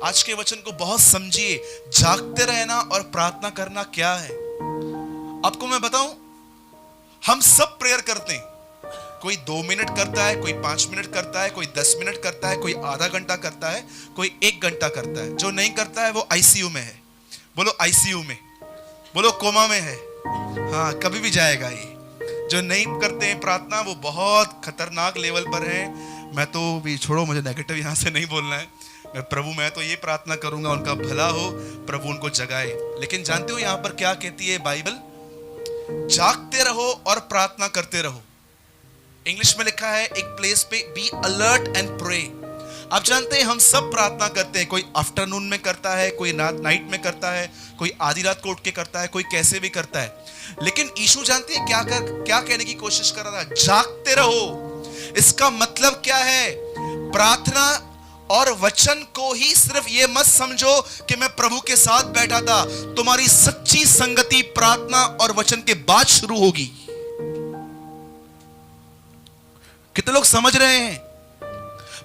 आज के वचन को बहुत समझिए। जागते रहना और प्रार्थना करना क्या है। आपको मैं बताऊं, हम सब प्रेयर करते हैं। कोई 2 मिनट करता है, कोई 5 मिनट करता है, कोई 10 मिनट करता है, कोई आधा घंटा करता है, कोई 1 घंटा करता है। जो नहीं करता है वो आईसीयू में है। बोलो आईसीयू में, बोलो कोमा में है। हाँ, कभी भी जाएगा ये। जो नहीं करते हैं प्रार्थना वो बहुत खतरनाक लेवल पर है। मैं तो भी छोड़ो, मुझे नेगेटिव यहां से नहीं बोलना है। मैं तो ये प्रार्थना करूंगा उनका भला हो, प्रभु उनको जगाए। लेकिन जानते हो यहां पर क्या कहती है बाइबल? जागते रहो और प्रार्थना करते रहो। इंग्लिश में लिखा है एक प्लेस पे, बी अलर्ट एंड प्रे। आप जानते हैं हम सब प्रार्थना करते हैं। कोई आफ्टरनून में करता है, कोई नाइट में करता है, कोई आधी रात को उठ के करता है, कोई कैसे भी करता है। लेकिन यीशु जानते हैं क्या कहने की कोशिश कर रहा था? जागते रहो। इसका मतलब क्या है? प्रार्थना और वचन को ही सिर्फ ये मत समझो कि मैं प्रभु के साथ बैठा था। तुम्हारी सच्ची संगति प्रार्थना और वचन के बाद शुरू होगी। कितने लोग समझ रहे हैं?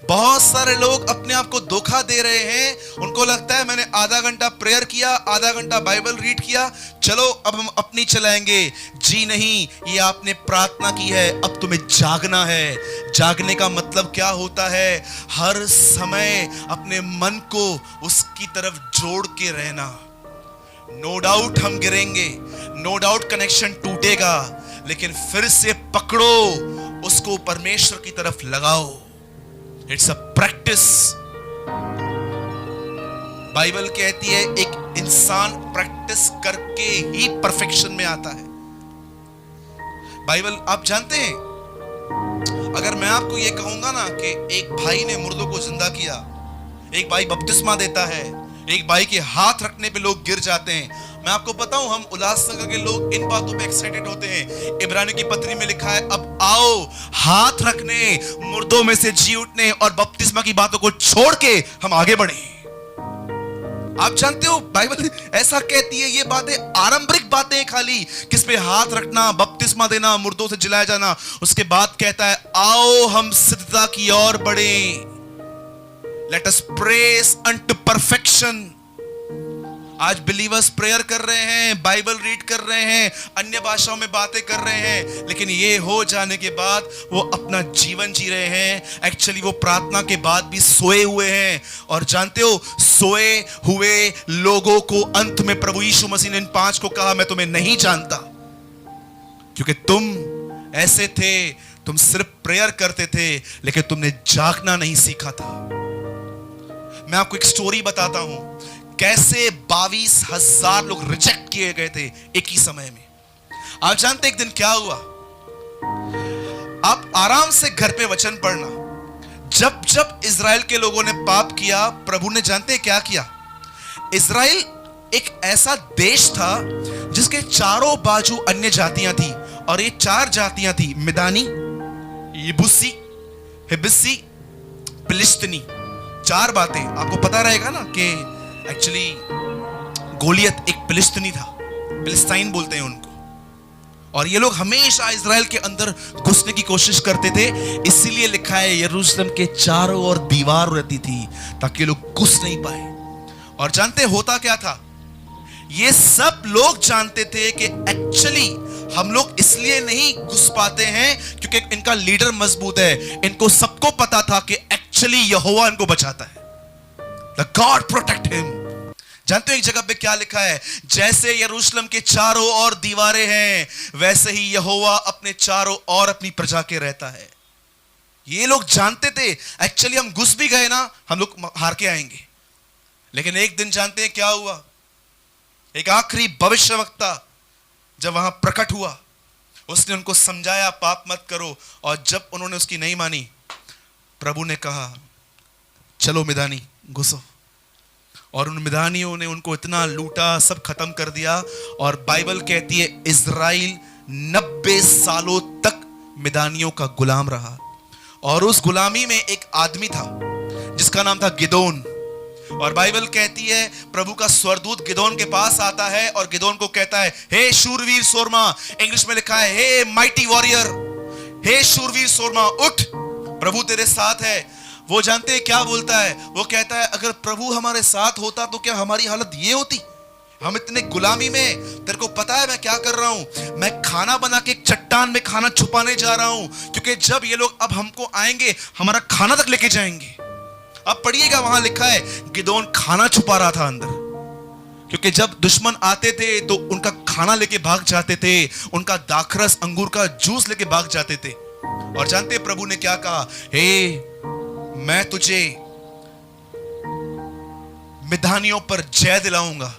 बहुत सारे लोग अपने आप को धोखा दे रहे हैं। उनको लगता है मैंने आधा घंटा प्रेयर किया, आधा घंटा बाइबल रीड किया, चलो अब हम अपनी चलाएंगे। जी नहीं, ये आपने प्रार्थना की है, अब तुम्हें जागना है। जागने का मतलब क्या होता है? हर समय अपने मन को उसकी तरफ जोड़ के रहना। नो डाउट हम गिरेंगे, नो डाउट कनेक्शन टूटेगा, लेकिन फिर से पकड़ो उसको, परमेश्वर की तरफ लगाओ। It's a practice. बाइबल कहती है एक इंसान प्रैक्टिस करके ही परफेक्शन में आता है। बाइबल आप जानते हैं, अगर मैं आपको यह कहूंगा ना कि एक भाई ने मुर्दों को जिंदा किया, एक भाई बपतिस्मा देता है, एक भाई के हाथ रखने पे लोग गिर जाते हैं। मैं आपको बताऊं, हम उल्लासनगर के लोग इन बातों पे एक्साइटेड होते हैं। इब्रानियों की पत्री में लिखा है अब आओ हाथ रखने, मुर्दों में से जी उठने और बपतिस्मा की बातों को छोड़ के हम आगे बढ़े। आप जानते हो बाइबल ऐसा कहती है, ये बातें आरंभिक बातें खाली, किस पे हाथ रखना, बपतिस्मा देना, मुर्दों से जिलाया जाना। उसके बाद कहता है आओ हम सिद्धता की ओर बढ़े। Let us press unto perfection. आज बिलीवर्स प्रेयर कर रहे हैं, बाइबल रीड कर रहे हैं, अन्य भाषाओं में बातें कर रहे हैं, लेकिन ये हो जाने के बाद वो अपना जीवन जी रहे हैं। एक्चुअली वो प्रार्थना के बाद भी सोए हुए हैं। और जानते हो, सोए हुए लोगों को अंत में प्रभु यीशु मसीह ने इन 5 को कहा मैं तुम्हें नहीं जानता, क्योंकि तुम ऐसे थे, तुम सिर्फ प्रेयर करते थे लेकिन तुमने जागना नहीं सीखा था। मैं आपको एक स्टोरी बताता हूं, कैसे 22,000 लोग रिजेक्ट किए गए थे एक ही समय में। आप जानते एक दिन क्या हुआ? आप आराम से घर पे वचन पढ़ना। जब जब इजराइल के लोगों ने पाप किया, प्रभु ने जानते क्या किया? इजराइल एक ऐसा देश था जिसके चारों बाजू अन्य जातियां थी, और ये 4 जातियां थी, मिदानी, यबूसी, हिब्बी, फिलिस्तीनी। 4 बातें आपको पता रहेगा ना कि एक्चुअली गोलियत एक फिलिस्तीनी था, फिलिस्तीन बोलते हैं उनको। और ये लोग हमेशा इजराइल के अंदर घुसने की कोशिश करते थे, इसीलिए लिखा है यरूशलेम के चारों ओर दीवार रहती थी ताकि लोग घुस नहीं पाए। और जानते होता क्या था? ये सब लोग जानते थे कि एक्चुअली हम लोग इसलिए नहीं घुस पाते हैं क्योंकि इनका लीडर मजबूत है। इनको सबको पता था कि एक्चुअली यहोवा इनको बचाता है। The God protect him। जानते हो एक जगह पे क्या लिखा है? जैसे यरूशलेम के चारों ओर दीवारें हैं, वैसे ही यहोवा अपने चारों ओर अपनी प्रजा के रहता है। ये लोग जानते थे। एक्चुअली हम घुस भी गए ना, हम लोग हार के आएंगे। लेकिन एक दिन जानते हैं क्या हुआ? एक आखिरी भविष्यवक्ता जब वहां प्रकट हुआ, उसने उनको समझाया पाप मत करो, और जब उन्होंने उसकी नहीं मानी, प्रभु ने कहा चलो मिदानी घुसो। और उन मिदानियों ने उनको इतना लूटा, सब खत्म कर दिया। और बाइबल कहती है इजराइल 90 सालों तक मिदानियों का गुलाम रहा। और उस गुलामी में एक आदमी था जिसका नाम था गिदोन। और बाइबल कहती है प्रभु का स्वर्गदूत गिदोन के पास आता है और गिदोन को कहता है हे शूरवीर सोरमा। इंग्लिश में लिखा है हे माइटी वॉरियर, हे शूरवीर सोरमा उठ, प्रभु तेरे साथ है। वो जानते हैं क्या बोलता है? वो कहता है अगर प्रभु हमारे साथ होता तो क्या हमारी हालत ये होती? हम इतने गुलामी में, तेरे को पता है मैं क्या कर रहा हूं? मैं खाना बना के एक चट्टान में खाना छुपाने जा रहा हूं, क्योंकि जब ये लोग अब हमको आएंगे हमारा खाना तक लेके जाएंगे। अब पढ़िएगा, वहां लिखा है गिदोन खाना छुपा रहा था अंदर, क्योंकि जब दुश्मन आते थे तो उनका खाना लेके भाग जाते थे, उनका दाखरस अंगूर का जूस लेके भाग जाते थे। और जानते हैं प्रभु ने क्या कहा? हे, मैं तुझे मिधानियों पर जय दिलाऊंगा।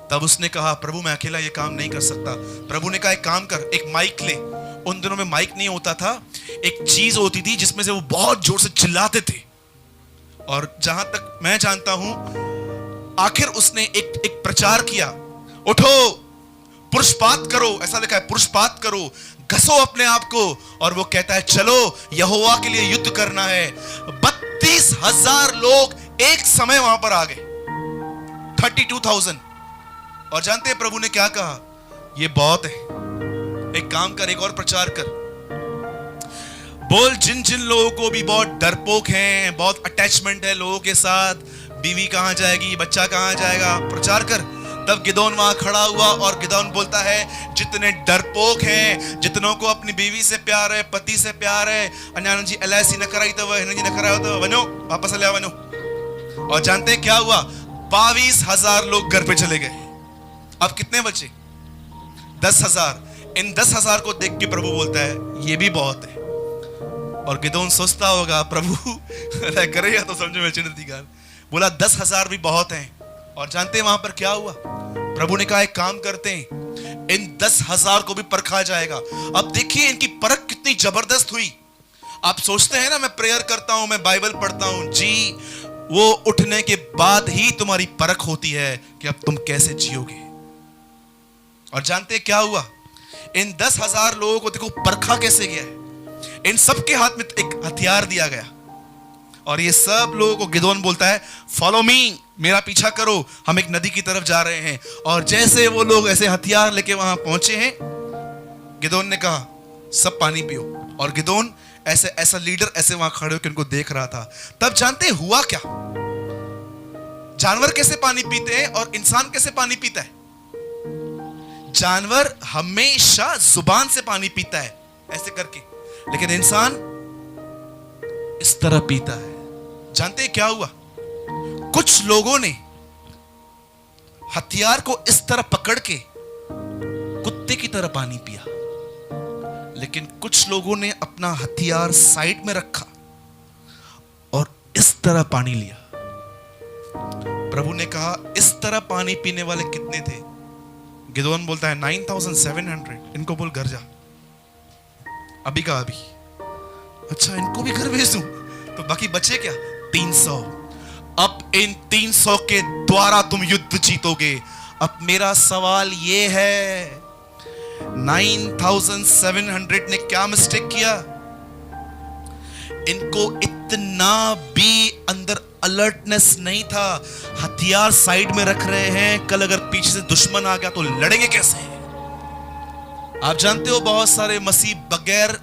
तब उसने कहा प्रभु मैं अकेला ये काम नहीं कर सकता। प्रभु ने कहा एक काम कर, एक माइक ले। उन दिनों में माइक नहीं होता था, एक चीज होती थी जिसमें से वो बहुत जोर से चिल्लाते थे। और जहां तक मैं जानता हूं, आखिर उसने एक प्रचार किया, उठो पुरुषपात करो, ऐसा लिखा है, पुरुषपात करो, घसो अपने आप को। और वो कहता है चलो यहोवा के लिए युद्ध करना है। 32,000 लोग एक समय वहां पर आ गए, 32,000। और जानते हैं प्रभु ने क्या कहा? ये बहुत है, एक काम कर, एक और प्रचार कर, बोल जिन जिन लोगों को भी बहुत डरपोक हैं, बहुत अटैचमेंट है लोगों के साथ, बीवी कहां जाएगी, बच्चा कहां जाएगा, प्रचार कर। तब गिदोन वहां खड़ा हुआ और गिदोन बोलता है जितने डरपोक हैं, जितनों को अपनी बीवी से प्यार है, पति से प्यार है, अन्यान जी एलआईसी न कराई तो वह जी न कराया तो वनो वापस ले वनो। और जानते हैं क्या हुआ? 22,000 लोग घर पे चले गए। अब कितने बचे? 10,000। इन 10,000 को देख के प्रभु बोलता है ये भी बहुत है। और गिदोन सोचता होगा प्रभु करेगा तो समझो मैं चिन्ह दी गाल, बोला 10,000 भी बहुत हैं। और जानते हैं वहां पर क्या हुआ? प्रभु ने कहा एक काम करते हैं, इन 10,000 को भी परखा जाएगा। अब देखिए इनकी परख कितनी जबरदस्त हुई। आप सोचते हैं ना मैं प्रेयर करता हूं, मैं बाइबल पढ़ता हूं, जी वो उठने के बाद ही तुम्हारी परख होती है कि अब तुम कैसे जियोगे। और जानते हैं क्या हुआ? इन 10,000 लोगों को देखो परखा कैसे गया है। इन सबके हाथ में एक हथियार दिया गया और ये सब लोगों को गिदोन बोलता है फॉलो मी, मेरा पीछा करो, हम एक नदी की तरफ जा रहे हैं। और जैसे वो लोग ऐसे हथियार लेके वहां पहुंचे हैं, गिदोन ने कहा सब पानी पियो। और गिदोन ऐसा लीडर ऐसे वहां खड़े होकर उनको देख रहा था। तब जानते हैं हुआ क्या? जानवर कैसे पानी पीते हैं और इंसान कैसे पानी पीता है? जानवर हमेशा जुबान से पानी पीता है ऐसे करके, लेकिन इंसान इस तरह पीता है। जानते हैं क्या हुआ? कुछ लोगों ने हथियार को इस तरह पकड़ के कुत्ते की तरह पानी पिया, लेकिन कुछ लोगों ने अपना हथियार साइड में रखा और इस तरह पानी लिया। प्रभु ने कहा इस तरह पानी पीने वाले कितने थे? गिदोन बोलता है 9,700। इनको बोल घर जा, अभी का अभी। अच्छा इनको भी घर भेज दूं? तो बाकी बचे क्या? 300। अब इन 300 के द्वारा तुम युद्ध जीतोगे। अब मेरा सवाल ये है, 9,700 ने क्या मिस्टेक किया? इनको इतना भी अंदर अलर्टनेस नहीं था। हथियार साइड में रख रहे हैं, कल अगर पीछे से दुश्मन आ गया तो लड़ेंगे कैसे? आप जानते हो बहुत सारे मसीह बगैर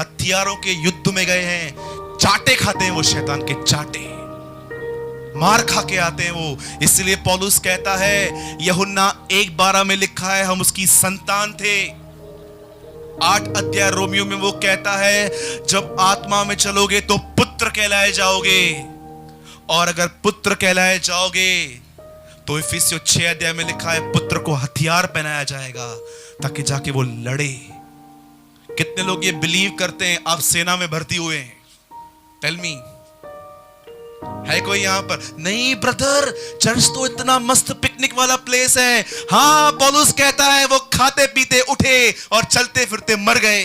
हथियारों के युद्ध में गए हैं। चाटे खाते हैं वो, शैतान के चाटे मार खा के आते हैं वो। इसलिए पौलुस कहता है, यूहन्ना 1:12 में लिखा है हम उसकी संतान थे। 8 अध्याय रोमियो में वो कहता है जब आत्मा में चलोगे तो पुत्र कहलाए जाओगे, और अगर पुत्र कहलाए जाओगे तो इफिसियों 6 अध्याय में लिखा है पुत्र को हथियार पहनाया जाएगा ताकि जाके वो लड़े। कितने लोग ये बिलीव करते हैं आप सेना में भर्ती हुए हैं? टेल मी, है कोई यहां पर? नहीं ब्रदर, चर्च तो इतना मस्त पिकनिक वाला प्लेस है। हां, पौलुस कहता है वो खाते पीते उठे और चलते फिरते मर गए।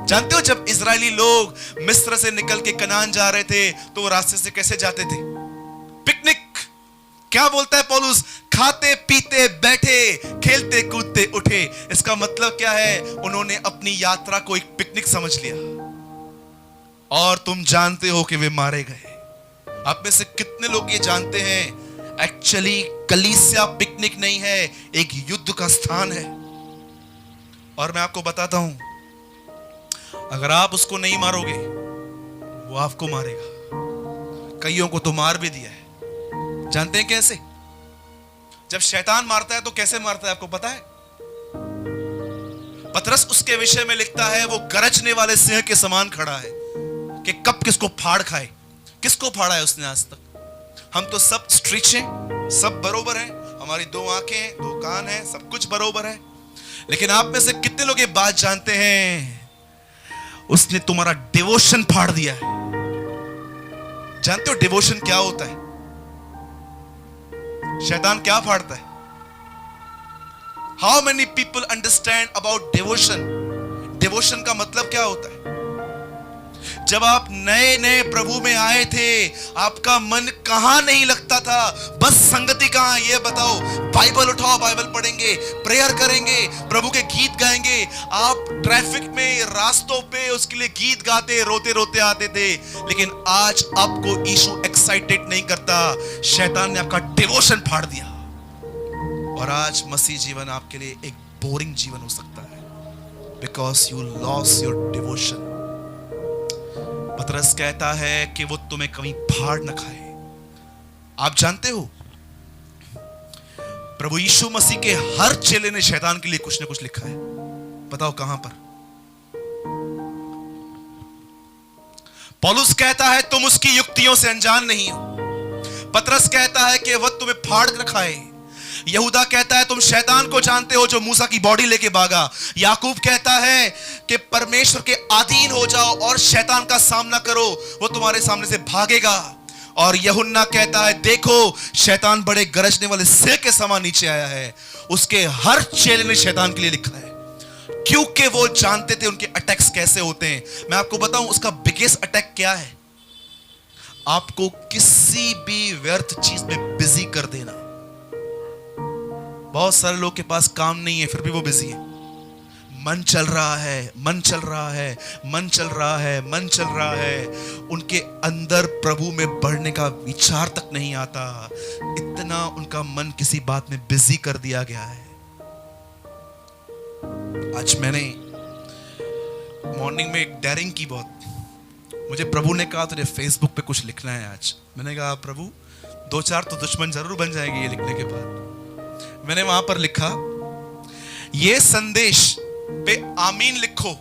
जानते हो जब इजरायली लोग मिस्र से निकल के कनान जा रहे थे तो वो रास्ते से कैसे जाते थे? पिकनिक। क्या बोलता है पौलुस? खाते पीते बैठे, खेलते कूदते उठे। इसका मतलब क्या है? उन्होंने अपनी यात्रा को एक पिकनिक समझ लिया। और तुम जानते हो कि वे मारे गए। आप में से कितने लोग ये जानते हैं एक्चुअली कलीसिया पिकनिक नहीं है, एक युद्ध का स्थान है। और मैं आपको बताता हूं, अगर आप उसको नहीं मारोगे वो आपको मारेगा। कईयों को तो मार भी दिया है। जानते हैं कैसे? जब शैतान मारता है तो कैसे मारता है, आपको पता है? पतरस उसके विषय में लिखता है, वो गरजने वाले सिंह के समान खड़ा है कि कब किसको फाड़ खाए। किसको फाड़ा है उसने आज तक? हम तो सब स्ट्रिच हैं, सब बरोबर हैं, हमारी 2 आंखें हैं, 2 कान हैं, सब कुछ बरोबर है। लेकिन आप में से कितने लोग ये बात जानते हैं, उसने तुम्हारा डिवोशन फाड़ दिया है। जानते हो डिवोशन क्या होता है? शैतान क्या फाड़ता है? How many people understand about devotion? Devotion का मतलब क्या होता है? जब आप नए नए प्रभु में आए थे, आपका मन कहां नहीं लगता था, बस संगति कहां, ये बताओ। बाइबल उठाओ, बाइबल पढ़ेंगे, प्रेयर करेंगे, प्रभु के गीत गाएंगे। आप ट्रैफिक में, रास्तों पे उसके लिए गीत गाते, रोते रोते आते थे। लेकिन आज आपको यीशु एक्साइटेड नहीं करता। शैतान ने आपका डिवोशन फाड़ दिया और आज मसीह जीवन आपके लिए एक बोरिंग जीवन हो सकता है, because you lost your devotion. पतरस कहता है कि वो तुम्हें कहीं फाड़ न खाए। आप जानते हो, प्रभु यीशु मसीह के हर चेले ने शैतान के लिए कुछ न कुछ लिखा है। बताओ कहां पर? पौलुस कहता है तुम उसकी युक्तियों से अनजान नहीं हो। पतरस कहता है कि वह तुम्हें फाड़ कर खाए। यहूदा कहता है तुम शैतान को जानते हो जो मूसा की बॉडी लेके भागा। याकूब कहता है कि परमेश्वर के अधीन हो जाओ और शैतान का सामना करो, वो तुम्हारे सामने से भागेगा। और यूहन्ना कहता है देखो शैतान बड़े गरजने वाले सिंह के समान नीचे आया है। उसके हर चेले ने शैतान के लिए लिखा है, क्योंकि वो जानते थे उनके अटैक्स कैसे होते हैं। मैं आपको बताऊं उसका बिगेस्ट अटैक क्या है? आपको किसी भी व्यर्थ चीज में बिजी कर देना। बहुत सारे लोग के पास काम नहीं है फिर भी वो बिजी है। मन चल रहा है, मन चल रहा है, मन चल रहा है, मन चल रहा है। उनके अंदर प्रभु में बढ़ने का विचार तक नहीं आता। इतना उनका मन किसी बात में बिजी कर दिया गया है। आज मैंने मॉर्निंग में एक डेयरिंग की बहुत। मुझे प्रभु ने कहा तुझे फेसबुक पे कुछ लिखना है आज। मैंने कहा प्रभु 2-4 तो दुश्मन जरूर बन जाएंगे ये लिखने के बाद। मैंने वहां पर लिखा ये संदेश पे आमीन लिखो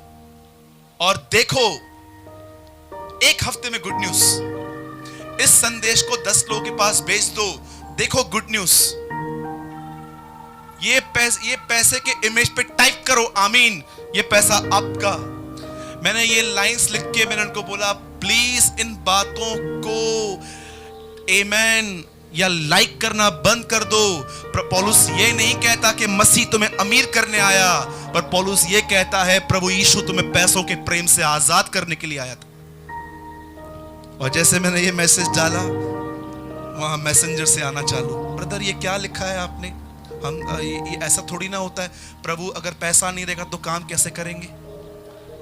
और देखो 1 हफ्ते में गुड न्यूज। इस संदेश को 10 लोगों के पास भेज दो, देखो गुड न्यूज। ये पैसे के इमेज पे टाइप करो आमीन, ये पैसा आपका। मैंने ये लाइंस लिख के मैंने उनको बोला प्लीज इन बातों को आमीन या लाइक करना बंद कर दो। पौलुस ये नहीं कहता कि मसीह तुम्हें अमीर करने आया, पर पौलुस ये कहता है प्रभु यीशु तुम्हें पैसों के प्रेम से आजाद करने के लिए आया था। और जैसे मैंने ये मैसेज डाला वहां मैसेंजर से आना चालू, ब्रदर ये क्या लिखा है आपने? हम ये ऐसा थोड़ी ना होता है, प्रभु अगर पैसा नहीं देगा तो काम कैसे करेंगे?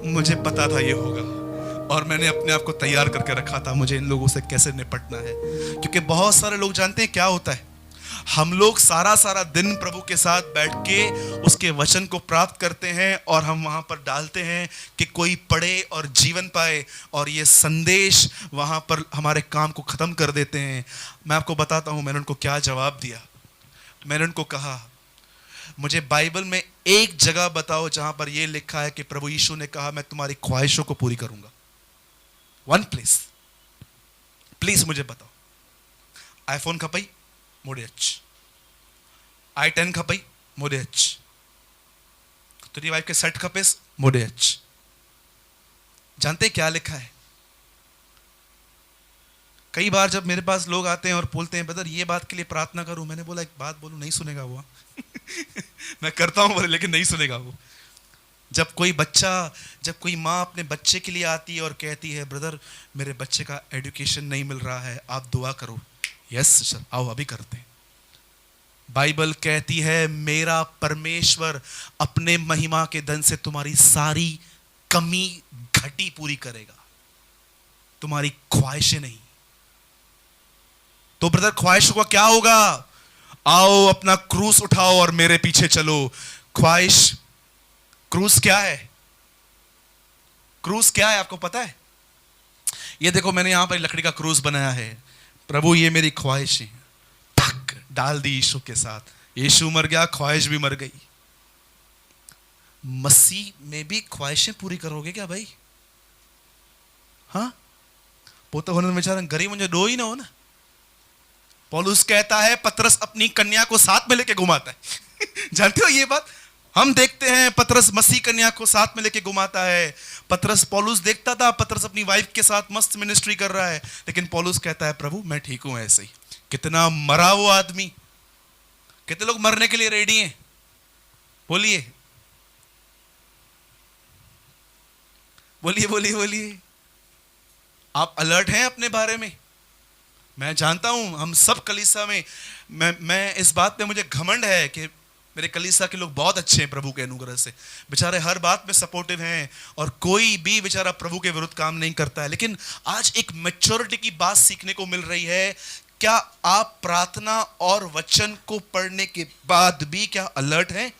मुझे पता था ये होगा और मैंने अपने आप को तैयार करके रखा था मुझे इन लोगों से कैसे निपटना है। क्योंकि बहुत सारे लोग जानते हैं क्या होता है, हम लोग सारा दिन प्रभु के साथ बैठ के उसके वचन को प्राप्त करते हैं और हम वहां पर डालते हैं कि कोई पढ़े और जीवन पाए, और ये संदेश वहां पर हमारे काम को खत्म कर देते हैं। मैं आपको बताता हूं मैंने उनको क्या जवाब दिया। मैंने उनको कहा मुझे बाइबल में एक जगह बताओ जहां पर यह लिखा है कि प्रभु यीशु ने कहा मैं तुम्हारी ख्वाहिशों को पूरी करूंगा। वन प्लीज मुझे बताओ। आईफोन खपाई मोड़े i10 खपाई मोड़े तुझी वाइफ के सेट खपेस मोड़े। जानते क्या लिखा है? कई बार जब मेरे पास लोग आते हैं और बोलते हैं ब्रदर ये बात के लिए प्रार्थना करूं, मैंने बोला एक बात बोलूं, नहीं सुनेगा वो। मैं करता हूं बोले लेकिन नहीं सुनेगा वो। जब कोई माँ अपने बच्चे के लिए आती है और कहती है ब्रदर मेरे बच्चे का एजुकेशन नहीं मिल रहा है, आप दुआ करो। यस सर, आओ अभी करते हैं। बाइबल कहती है मेरा परमेश्वर अपने महिमा के धन से तुम्हारी सारी कमी घटी पूरी करेगा, तुम्हारी ख्वाहिशें नहीं। तो ब्रदर ख्वाहिशों का क्या होगा? आओ अपना क्रूस उठाओ और मेरे पीछे चलो। क्रूस क्या है? क्रूस क्या है आपको पता है? ये देखो मैंने यहां पर लकड़ी का क्रूस बनाया है। प्रभु ये मेरी ख्वाहिश है, ठक डाल दी यीशु के साथ, यीशु मर गया, ख्वाहिश भी मर गई। मसीह में भी ख्वाहिशें पूरी करोगे क्या भाई? हाँ, पोता होने बेचारा गरीब मुझे दो ही ना हो ना। पौलुस कहता है पतरस अपनी कन्या को साथ में लेके घुमाता है जानते हो ये बात? हम देखते हैं पतरस मसीह कन्या को साथ में लेके घुमाता है। पतरस, पौलुस देखता था पतरस अपनी वाइफ के साथ मस्त मिनिस्ट्री कर रहा है, लेकिन पौलुस कहता है प्रभु मैं ठीक हूं ऐसे ही। कितना मरा वो आदमी। कितने लोग मरने के लिए रेडी हैं? बोलिए बोलिए बोलिए बोलिए। आप अलर्ट हैं अपने बारे में? मैं जानता हूं हम सब कलीसिया में, मैं इस बात पे मुझे घमंड है कि मेरे कलीसिया के लोग बहुत अच्छे हैं प्रभु के अनुग्रह से। बेचारे हर बात में सपोर्टिव हैं और कोई भी बेचारा प्रभु के विरुद्ध काम नहीं करता है। लेकिन आज एक मैच्योरिटी की बात सीखने को मिल रही है। क्या आप प्रार्थना और वचन को पढ़ने के बाद भी क्या अलर्ट हैं?